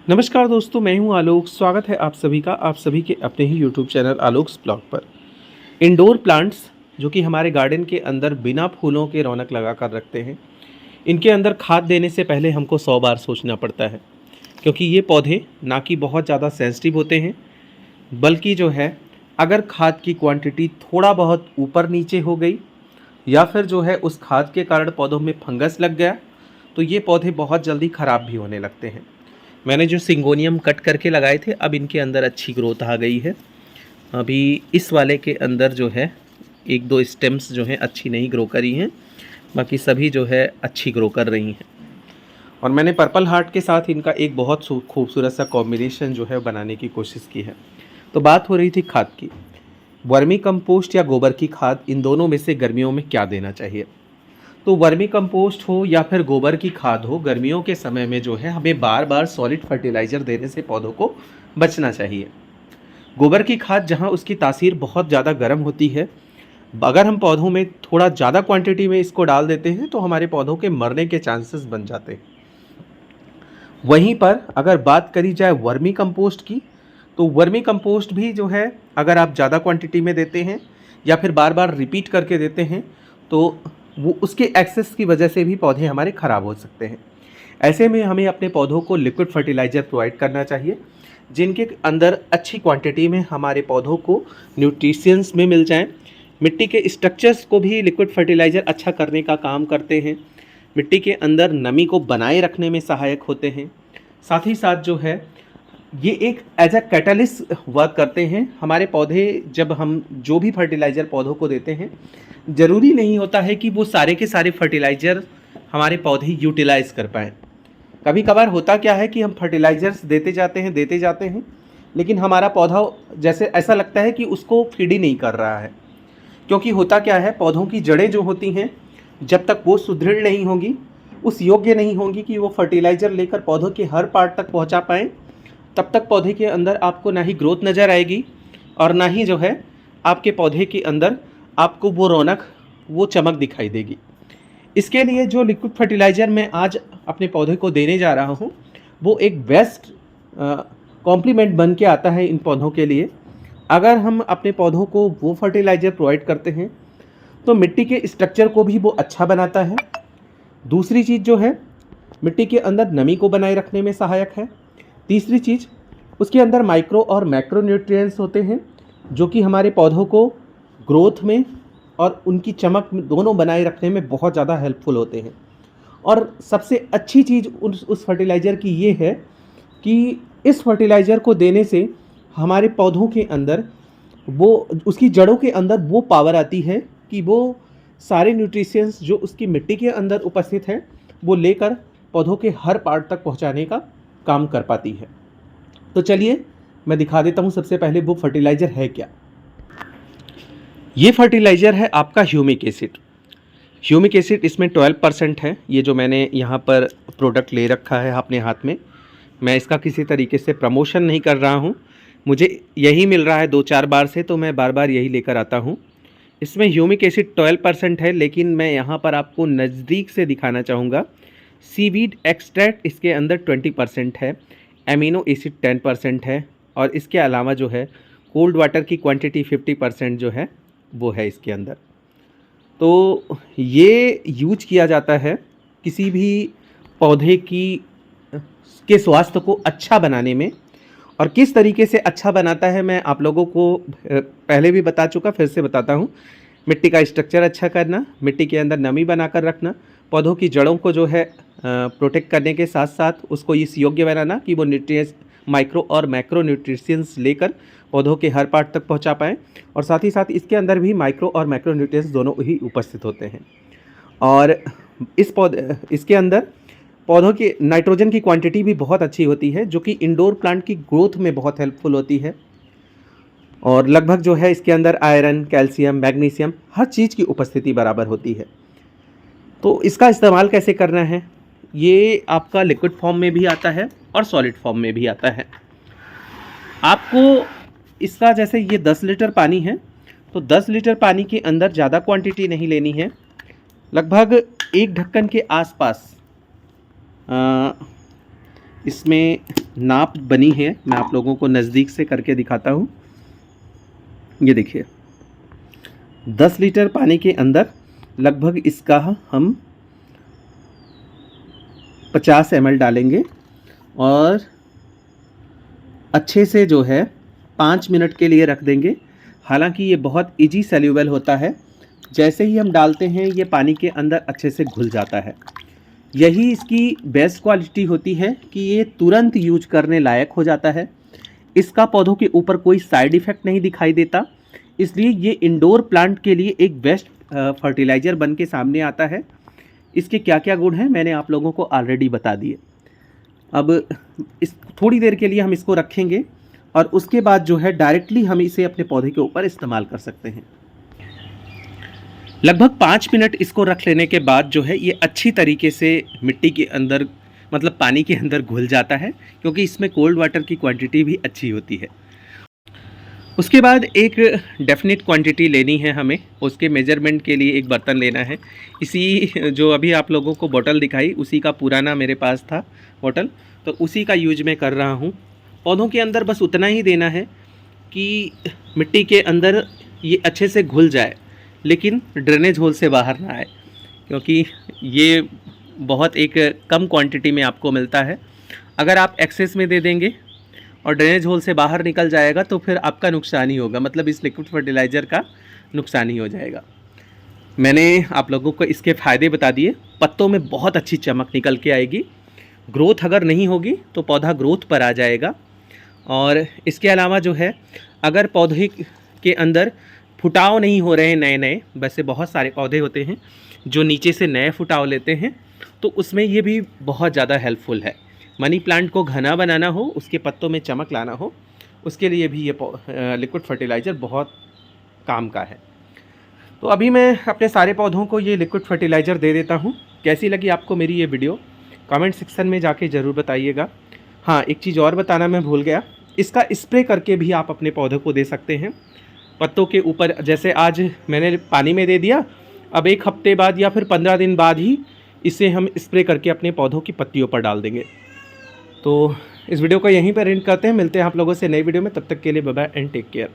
नमस्कार दोस्तों, मैं हूं आलोक। स्वागत है आप सभी का आप सभी के अपने ही यूट्यूब चैनल आलोक्स ब्लॉग पर। इंडोर प्लांट्स जो कि हमारे गार्डन के अंदर बिना फूलों के रौनक लगा कर रखते हैं, इनके अंदर खाद देने से पहले हमको 100 बार सोचना पड़ता है, क्योंकि ये पौधे ना कि बहुत ज़्यादा सेंसिटिव होते हैं, बल्कि जो है अगर खाद की क्वांटिटी थोड़ा बहुत ऊपर नीचे हो गई या फिर जो है उस खाद के कारण पौधों में फंगस लग गया तो ये पौधे बहुत जल्दी ख़राब भी होने लगते हैं। मैंने जो सिंगोनियम कट करके लगाए थे, अब इनके अंदर अच्छी ग्रोथ आ गई है। अभी इस वाले के अंदर जो है एक दो स्टेम्स जो हैं अच्छी नहीं ग्रो करी हैं, बाकी सभी जो है अच्छी ग्रो कर रही हैं। और मैंने पर्पल हार्ट के साथ इनका एक बहुत खूबसूरत सा कॉम्बिनेशन जो है बनाने की कोशिश की है। तो बात हो रही थी खाद की। वर्मी कंपोस्ट या गोबर की खाद, इन दोनों में से गर्मियों में क्या देना चाहिए? तो वर्मी कंपोस्ट हो या फिर गोबर की खाद हो, गर्मियों के समय में जो है हमें बार बार सॉलिड फर्टिलाइज़र देने से पौधों को बचना चाहिए। गोबर की खाद जहाँ उसकी तासीर बहुत ज़्यादा गर्म होती है, अगर हम पौधों में थोड़ा ज़्यादा क्वांटिटी में इसको डाल देते हैं तो हमारे पौधों के मरने के चांसेस बन जाते हैं। वहीं पर अगर बात करी जाए वर्मी कंपोस्ट की, तो वर्मी कंपोस्ट भी जो है अगर आप ज़्यादा क्वांटिटी में देते हैं या फिर बार बार रिपीट करके देते हैं तो वो उसके एक्सेस की वजह से भी पौधे हमारे ख़राब हो सकते हैं। ऐसे में हमें अपने पौधों को लिक्विड फर्टिलाइज़र प्रोवाइड करना चाहिए, जिनके अंदर अच्छी क्वांटिटी में हमारे पौधों को न्यूट्रिशंस में मिल जाएं। मिट्टी के स्ट्रक्चर्स को भी लिक्विड फर्टिलाइज़र अच्छा करने का काम करते हैं, मिट्टी के अंदर नमी को बनाए रखने में सहायक होते हैं। साथ ही साथ जो है ये एक एज अ कैटलिस्ट वर्क करते हैं। हमारे पौधे, जब हम जो भी फर्टिलाइज़र पौधों को देते हैं, ज़रूरी नहीं होता है कि वो सारे के सारे फर्टिलाइज़र हमारे पौधे यूटिलाइज़ कर पाएँ। कभी कभार होता क्या है कि हम फर्टिलाइज़र्स देते जाते हैं, लेकिन हमारा पौधा जैसे ऐसा लगता है कि उसको फीड ही नहीं कर रहा है। क्योंकि होता क्या है, पौधों की जड़ें जो होती हैं, जब तक वो सुदृढ़ नहीं होंगी, उस योग्य नहीं होंगी कि वो फर्टिलाइज़र लेकर पौधों के हर पार्ट तक पहुंचा पाएँ, तब तक पौधे के अंदर आपको ना ही ग्रोथ नज़र आएगी और ना ही जो है आपके पौधे के अंदर आपको वो रौनक, वो चमक दिखाई देगी। इसके लिए जो लिक्विड फर्टिलाइज़र मैं आज अपने पौधे को देने जा रहा हूँ, वो एक बेस्ट कॉम्प्लीमेंट बन के आता है इन पौधों के लिए। अगर हम अपने पौधों को वो फर्टिलाइज़र प्रोवाइड करते हैं तो मिट्टी के स्ट्रक्चर को भी वो अच्छा बनाता है। दूसरी चीज़ जो है, मिट्टी के अंदर नमी को बनाए रखने में सहायक है। तीसरी चीज़, उसके अंदर माइक्रो और मैक्रो न्यूट्रिएंट्स होते हैं, जो कि हमारे पौधों को ग्रोथ में और उनकी चमक दोनों बनाए रखने में बहुत ज़्यादा हेल्पफुल होते हैं। और सबसे अच्छी चीज़ उस फर्टिलाइज़र की ये है कि इस फर्टिलाइज़र को देने से हमारे पौधों के अंदर वो, उसकी जड़ों के अंदर वो पावर आती है कि वो सारे न्यूट्रिशंस जो उसकी मिट्टी के अंदर उपस्थित हैं, वो लेकर पौधों के हर पार्ट तक पहुंचाने का काम कर पाती है। तो चलिए मैं दिखा देता हूं सबसे पहले वो फर्टिलाइज़र है क्या। ये फर्टिलाइज़र है आपका ह्यूमिक एसिड। ह्यूमिक एसिड इसमें 12% है। ये जो मैंने यहाँ पर प्रोडक्ट ले रखा है अपने हाथ में, मैं इसका किसी तरीके से प्रमोशन नहीं कर रहा हूँ, मुझे यही मिल रहा है 2-4 बार से, तो मैं बार बार यही लेकर आता हूँ। इसमें ह्यूमिक एसिड 12% है, लेकिन मैं यहाँ पर आपको नज़दीक से दिखाना चाहूँगा। सीवीड एक्सट्रैक्ट इसके अंदर 20% है, एमिनो एसिड 10% है, और इसके अलावा जो है कोल्ड वाटर की क्वांटिटी 50% जो है वो है इसके अंदर। तो ये यूज किया जाता है किसी भी पौधे के स्वास्थ्य को अच्छा बनाने में। और किस तरीके से अच्छा बनाता है मैं आप लोगों को पहले भी बता चुका, फिर से बताता हूँ। मिट्टी का स्ट्रक्चर अच्छा करना, मिट्टी के अंदर नमी बनाकर रखना, पौधों की जड़ों को जो है प्रोटेक्ट करने के साथ साथ उसको इस योग्य बनाना कि वो न्यूट्रिएंट्स, माइक्रो और मैक्रो न्यूट्रिशंस लेकर पौधों के हर पार्ट तक पहुंचा पाएँ। और साथ ही साथ इसके अंदर भी माइक्रो और मैक्रो न्यूट्रिएंट्स दोनों ही उपस्थित होते हैं। और इसके अंदर पौधों की नाइट्रोजन की क्वांटिटी भी बहुत अच्छी होती है, जो कि इंडोर प्लांट की ग्रोथ में बहुत हेल्पफुल होती है। और लगभग जो है इसके अंदर आयरन, कैल्शियम, मैग्नीशियम, हर चीज़ की उपस्थिति बराबर होती है। तो इसका इस्तेमाल कैसे करना है, ये आपका लिक्विड फॉर्म में भी आता है और सॉलिड फॉर्म में भी आता है। आपको इसका, जैसे ये 10 लीटर पानी है, तो 10 लीटर पानी के अंदर ज़्यादा क्वांटिटी नहीं लेनी है। लगभग एक ढक्कन के आसपास इसमें नाप बनी है, मैं आप लोगों को नज़दीक से करके दिखाता हूँ। ये देखिए 10 लीटर पानी के अंदर लगभग इसका हम 50 ml डालेंगे और अच्छे से जो है 5 मिनट के लिए रख देंगे। हालांकि ये बहुत इजी सेल्यूबल होता है, जैसे ही हम डालते हैं ये पानी के अंदर अच्छे से घुल जाता है। यही इसकी बेस्ट क्वालिटी होती है कि ये तुरंत यूज करने लायक हो जाता है। इसका पौधों के ऊपर कोई साइड इफ़ेक्ट नहीं दिखाई देता, इसलिए ये इंडोर प्लांट के लिए एक बेस्ट फर्टिलाइज़र बन के सामने आता है। इसके क्या क्या गुण हैं मैंने आप लोगों को ऑलरेडी बता दिए। अब इस थोड़ी देर के लिए हम इसको रखेंगे और उसके बाद जो है डायरेक्टली हम इसे अपने पौधे के ऊपर इस्तेमाल कर सकते हैं। लगभग 5 मिनट इसको रख लेने के बाद जो है ये अच्छी तरीके से मिट्टी के अंदर मतलब पानी के अंदर घुल जाता है, क्योंकि इसमें कोल्ड वाटर की क्वांटिटी भी अच्छी होती है। उसके बाद एक डेफिनेट क्वांटिटी लेनी है हमें, उसके मेजरमेंट के लिए एक बर्तन लेना है। इसी जो अभी आप लोगों को बोतल दिखाई उसी का पुराना मेरे पास था बोतल, तो उसी का यूज मैं कर रहा हूँ। पौधों के अंदर बस उतना ही देना है कि मिट्टी के अंदर ये अच्छे से घुल जाए, लेकिन ड्रेनेज होल से बाहर ना आए, क्योंकि ये बहुत एक कम क्वांटिटी में आपको मिलता है। अगर आप एक्सेस में दे देंगे और ड्रेनेज होल से बाहर निकल जाएगा तो फिर आपका नुकसान ही होगा, मतलब इस लिक्विड फर्टिलाइज़र का नुकसान ही हो जाएगा। मैंने आप लोगों को इसके फ़ायदे बता दिए। पत्तों में बहुत अच्छी चमक निकल के आएगी। ग्रोथ अगर नहीं होगी तो पौधा ग्रोथ पर आ जाएगा। और इसके अलावा जो है अगर पौधे के अंदर फुटाव नहीं हो रहे नए नए, वैसे बहुत सारे पौधे होते हैं जो नीचे से नए फुटाव लेते हैं, तो उसमें ये भी बहुत ज़्यादा हेल्पफुल है। मनी प्लांट को घना बनाना हो, उसके पत्तों में चमक लाना हो, उसके लिए भी ये लिक्विड फर्टिलाइज़र बहुत काम का है। तो अभी मैं अपने सारे पौधों को ये लिक्विड फर्टिलाइज़र दे देता हूँ। कैसी लगी आपको मेरी ये वीडियो कमेंट सेक्शन में जाके ज़रूर बताइएगा। हाँ, एक चीज़ और बताना मैं भूल गया, इसका स्प्रे करके भी आप अपने पौधों को दे सकते हैं पत्तों के ऊपर। जैसे आज मैंने पानी में दे दिया, अब 1 हफ्ते बाद या फिर 15 दिन बाद ही इसे हम स्प्रे करके अपने पौधों की पत्तियों पर डाल देंगे। तो इस वीडियो को यहीं पर एंड करते हैं, मिलते हैं आप लोगों से नई वीडियो में। तब तक के लिए bye bye and take care.